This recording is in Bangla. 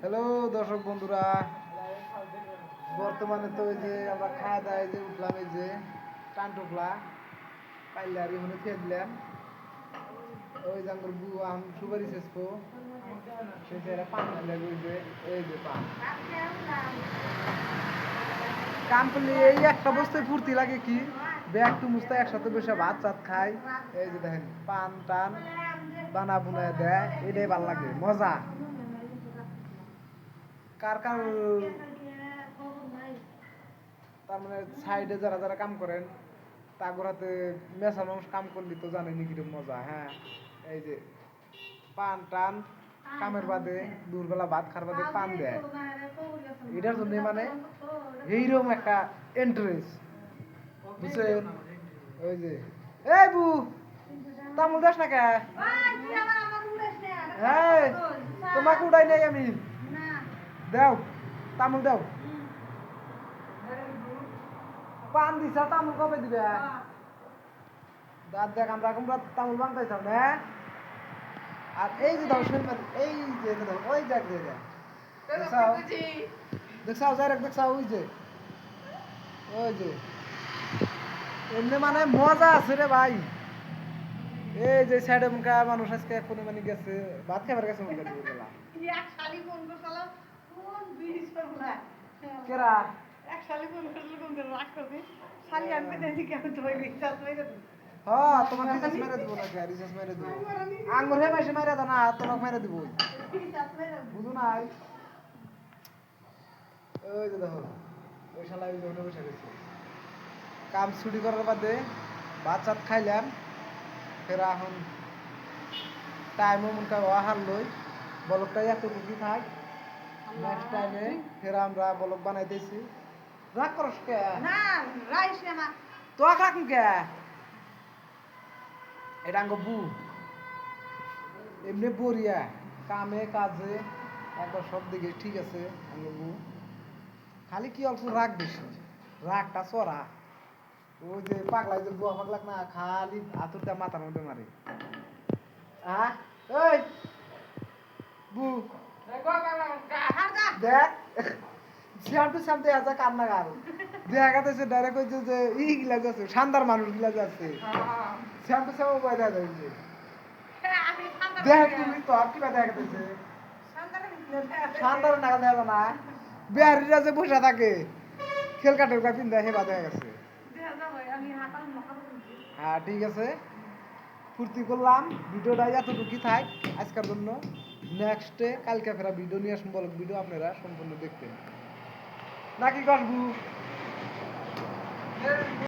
হ্যালো দর্শক বন্ধুরা, বর্তমানে তো ওই যে আমরা খাওয়া দাওয়া যে উঠলাম, এই যে টান টুকলা পাইলারি মনে খেয়ে দিলাম। ওই যে আমার বউ আম সুপারি শেষকো শেষে এরা পান দিলাম। ওই যে এই যে পান কাম করলে এই একটা বস্তায় ফুর্তি লাগে কি ব্যাগ টু মুস্তা একসাথে বসে ভাত চাত খাই। এই যে দেখেন পান টান বানা বুনা দেয়, এটাই ভাল লাগে, মজা। কার কার তার মানে সাইডে যারা যারা কাম করেন তাগর হাতে মেশা মানুষ কাম করলি তো জানেনি কিরকম মজা। হ্যাঁ, এই যে পান টান কামের বাদে দুপুরবেলা ভাত খার বাদে পান দেয়, এটার জন্য মানে এইরকম একটা ইন্টারেস্ট, বুঝছেন? ওই যে এই বু তামুল দাস না কে? হ্যাঁ, তোমাকে উঠাই নাই আমি। দাও তামুল দাও। পান দিছা, তামুল কবে দিবে? দাঁত দেখ, আমরা তামুল বানাইতাম না। আর এই যে দাও শুনবেন, এই যে দাও, ওই যাক যে দেখছাও দেখছাও যাই রাখ, দেখছাও ওই যে এমনি মানে মজা আছে রে ভাই। এই যে সাইডে মুখা মানুষ আজকে কোনে মানে গেছে ভাত খাবার গেছে মনে করে বলা এক শালি ফোন করছাল কোন বিশ করলা কেরা এক শালি ফোন করছাল কোন রাগ করবি শালি আনতে দেখি কেন তুই রিচার্জ মেরে দিবি। হ্যাঁ, তোমাকে রিচার্জ মেরে দেব না, রিচার্জ মেরে দেব আঙ্গুর হে মাসে মেরে দাও না, তোমাকে মেরে দেব রিচার্জ মেরে বুঝু নাই। ওই যে দেখো ওই শালা ওই জন্য বসে গেছে কাম ছুটি করার বাদে ভাত চাত খাইলাম। ফের এখন টাইমও মন খাওয়া হার লই বলকটাই এতটুকু থাক, নেক্সট টাইমে ফের আমরা বলক বানাইতেছি। রাগ করস কে? না রাইস না তো রাখ কে? এটা আঙ্গ বু এমনি বরিয়া কামে কাজে একবার সব দিকে ঠিক আছে। আঙ্গ বু খালি কি অল্প রাগ বেশি, রাগটা চড়া। ওই যে পাগলা যে বুয়া পাগলা না, খালি আতুরটা মাথার মধ্যে মারে। এই বু দেখ শ্যামটু শ্যামতে আছে কান্না গাল দেখা গেছে ডাইরেক্ট হইছে যে ই গিলা যাচ্ছে শানদার মানুষ গিলা যাচ্ছে শ্যামটু শ্যামও বয় দেখা যাচ্ছে। দেখ তুমি তো আর কিবা দেখা যাচ্ছে শানদার নাগা দেখা না, বিহারিরা যে বসে থাকে খেলকা টেলকা পিন্দা হেবা দেখা গেছে। হ্যাঁ ঠিক আছে, ফুর্তি করলাম। ভিডিওটা এতটুকুই থাক আজকের জন্য। নেক্সটে কালকে ফেরা ভিডিও নিয়ে আসুন, বলো ভিডিও আপনারা সম্পূর্ণ দেখবেন নাকি কাটবু।